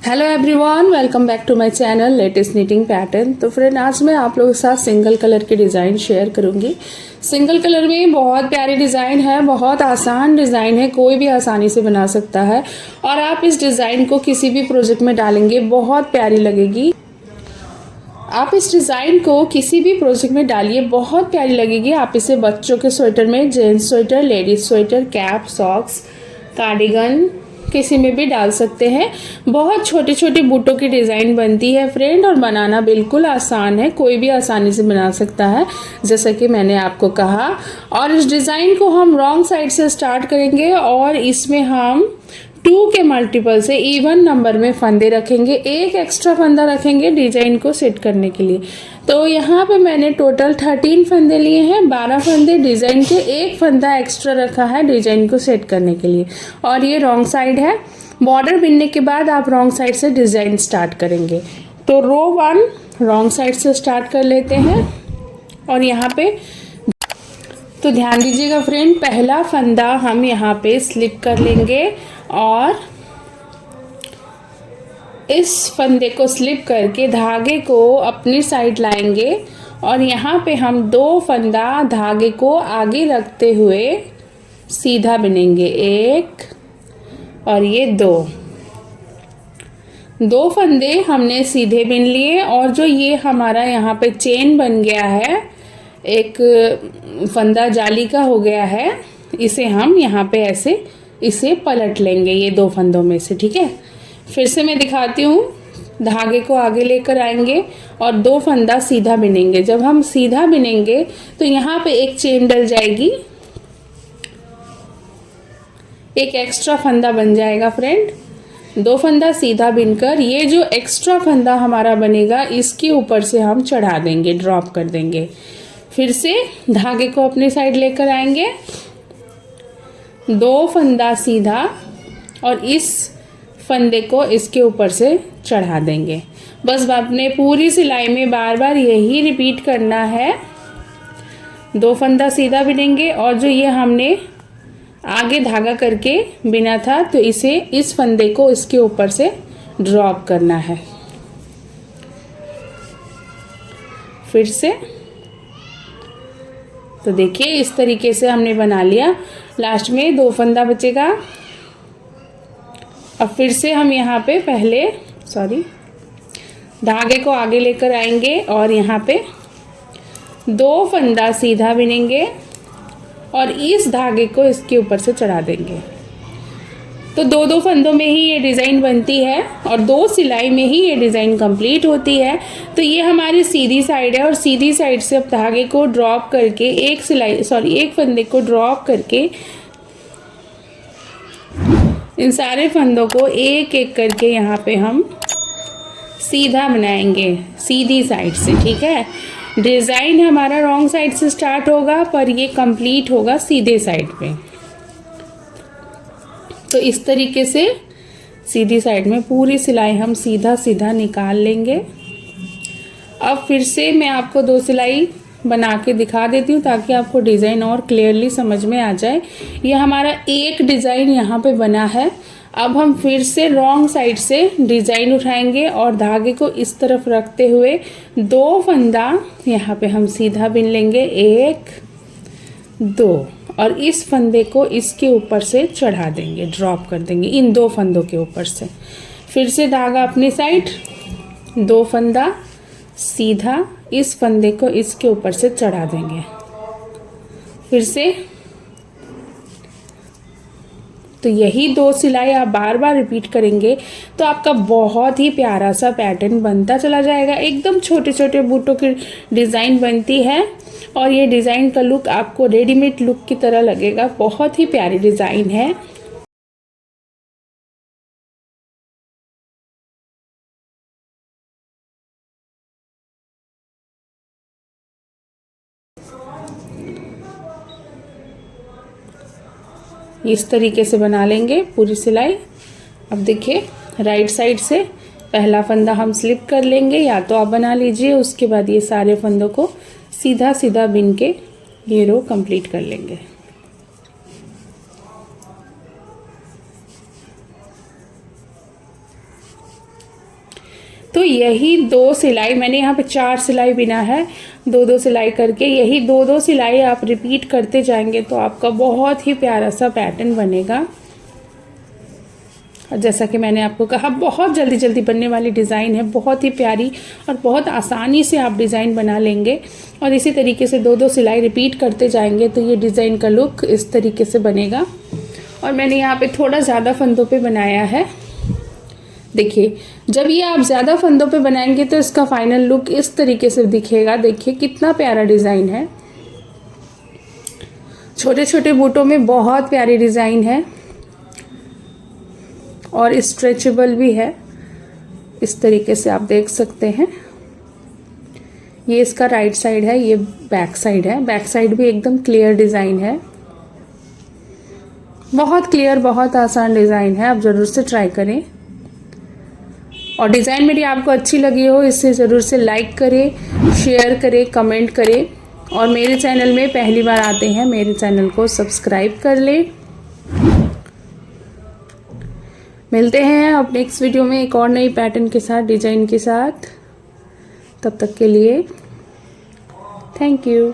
Hello everyone, welcome back to my channel latest knitting pattern. तो friend, आज मैं आप लोगों के साथ सिंगल कलर की डिज़ाइन शेयर करूंगी। सिंगल कलर में बहुत प्यारी डिज़ाइन है, बहुत आसान डिज़ाइन है, कोई भी आसानी से बना सकता है और आप इस डिज़ाइन को किसी भी प्रोजेक्ट में डालेंगे बहुत प्यारी लगेगी। आप इस डिज़ाइन को किसी भी प्रोजेक्ट में डालिए, बहुत प्यारी लगेगी। आप इसे बच्चों के स्वेटर में, gents sweater, ladies sweater, cap, socks, cardigan किसी में भी डाल सकते हैं। बहुत छोटे छोटे बूटों की डिज़ाइन बनती है फ्रेंड, और बनाना बिल्कुल आसान है, कोई भी आसानी से बना सकता है जैसा कि मैंने आपको कहा। और इस डिज़ाइन को हम रॉन्ग साइड से स्टार्ट करेंगे और इसमें हम 2 के मल्टीपल से इवन नंबर में फंदे रखेंगे, एक एक्स्ट्रा फंदा रखेंगे डिजाइन को सेट करने के लिए। तो यहाँ पे मैंने टोटल 13 फंदे लिए हैं, 12 फंदे डिजाइन के, एक फंदा एक्स्ट्रा रखा है डिजाइन को सेट करने के लिए। और ये रॉन्ग साइड है। बॉर्डर बिनने के बाद आप रॉन्ग साइड से डिजाइन स्टार्ट करेंगे। तो रो 1 रॉन्ग साइड से स्टार्ट कर लेते हैं। और यहाँ पे तो ध्यान दीजिएगा फ्रेंड, पहला फंदा हम यहाँ पे स्लिप कर लेंगे और इस फंदे को स्लिप करके धागे को अपनी साइड लाएंगे और यहाँ पे हम 2 फंदा धागे को आगे रखते हुए सीधा बिनेंगे, 1 और ये 2 फंदे हमने सीधे बिन लिए। और जो ये हमारा यहाँ पे चेन बन गया है, एक फंदा जाली का हो गया है, इसे हम यहाँ पे ऐसे इसे पलट लेंगे ये 2 फंदों में से। ठीक है, फिर से मैं दिखाती हूँ। धागे को आगे लेकर आएंगे और 2 फंदा सीधा बिनेंगे। जब हम सीधा बिनेंगे तो यहाँ पे एक चेन डल जाएगी, एक एक्स्ट्रा फंदा बन जाएगा फ्रेंड। 2 फंदा सीधा बिनकर ये जो एक्स्ट्रा फंदा हमारा बनेगा इसके ऊपर से हम चढ़ा देंगे, ड्रॉप कर देंगे। फिर से धागे को अपनी साइड लेकर आएंगे, 2 फंदा सीधा और इस फंदे को इसके ऊपर से चढ़ा देंगे। बस आपने पूरी सिलाई में बार बार यही रिपीट करना है। 2 फंदा सीधा बिनेंगे और जो ये हमने आगे धागा करके बिना था तो इसे, इस फंदे को इसके ऊपर से ड्रॉप करना है। फिर से तो देखिए इस तरीके से हमने बना लिया। लास्ट में 2 फंदा बचेगा। अब फिर से हम यहाँ पे धागे को आगे लेकर आएंगे और यहाँ पे 2 फंदा सीधा बिनेंगे और इस धागे को इसके ऊपर से चढ़ा देंगे। तो 2-2 फंदों में ही ये डिज़ाइन बनती है और 2 सिलाई में ही ये डिज़ाइन कंप्लीट होती है। तो ये हमारी सीधी साइड है और सीधी साइड से अब धागे को ड्रॉप करके एक फंदे को ड्रॉप करके इन सारे फंदों को एक एक करके यहाँ पे हम सीधा बनाएंगे, सीधी साइड से। ठीक है, डिज़ाइन हमारा रॉन्ग साइड से स्टार्ट होगा पर ये कंप्लीट होगा सीधे साइड पे। तो इस तरीके से सीधी साइड में पूरी सिलाई हम सीधा सीधा निकाल लेंगे। अब फिर से मैं आपको 2 सिलाई बना के दिखा देती हूँ ताकि आपको डिज़ाइन और क्लियरली समझ में आ जाए। ये हमारा एक डिज़ाइन यहाँ पे बना है। अब हम फिर से रॉन्ग साइड से डिज़ाइन उठाएंगे और धागे को इस तरफ रखते हुए 2 फंदा यहाँ पे हम सीधा बिन लेंगे, 1 2 और इस फंदे को इसके ऊपर से चढ़ा देंगे, ड्रॉप कर देंगे इन 2 फंदों के ऊपर से। फिर से धागा अपनी साइड, 2 फंदा सीधा, इस फंदे को इसके ऊपर से चढ़ा देंगे। फिर से तो यही 2 सिलाई आप बार बार रिपीट करेंगे तो आपका बहुत ही प्यारा सा पैटर्न बनता चला जाएगा। एकदम छोटे छोटे बूटों की डिज़ाइन बनती है और ये डिज़ाइन का लुक आपको रेडीमेड लुक की तरह लगेगा। बहुत ही प्यारी डिज़ाइन है। इस तरीके से बना लेंगे पूरी सिलाई। अब देखिए राइट साइड से पहला फंदा हम स्लिप कर लेंगे, या तो आप बना लीजिए। उसके बाद ये सारे फंदों को सीधा सीधा बिन के ये रो कंप्लीट कर लेंगे। तो यही 2 सिलाई, मैंने यहाँ पे 4 सिलाई बिना है, 2-2 सिलाई करके यही 2-2 सिलाई आप रिपीट करते जाएंगे तो आपका बहुत ही प्यारा सा पैटर्न बनेगा। और जैसा कि मैंने आपको कहा, बहुत जल्दी जल्दी बनने वाली डिज़ाइन है, बहुत ही प्यारी और बहुत आसानी से आप डिज़ाइन बना लेंगे। और इसी तरीके से 2-2 सिलाई रिपीट करते जाएंगे तो ये डिज़ाइन का लुक इस तरीके से बनेगा। और मैंने यहाँ पे थोड़ा ज़्यादा फंदों पे बनाया है। देखिए, जब ये आप ज़्यादा फंदों पे बनाएंगे तो इसका फाइनल लुक इस तरीके से दिखेगा। देखिए कितना प्यारा डिज़ाइन है, छोटे छोटे बूटों में बहुत प्यारी डिज़ाइन है और स्ट्रेचेबल भी है। इस तरीके से आप देख सकते हैं। ये इसका राइट साइड है, ये बैक साइड है। बैक साइड भी एकदम क्लियर डिज़ाइन है, बहुत क्लियर, बहुत आसान डिज़ाइन है। आप ज़रूर से ट्राई करें। और डिज़ाइन मेरी आपको अच्छी लगी हो इसे ज़रूर से लाइक करें, शेयर करें, कमेंट करें। और मेरे चैनल में पहली बार आते हैं, मेरे चैनल को सब्सक्राइब कर लें। मिलते हैं अब नेक्स्ट वीडियो में एक और नई पैटर्न के साथ, डिज़ाइन के साथ। तब तक के लिए थैंक यू।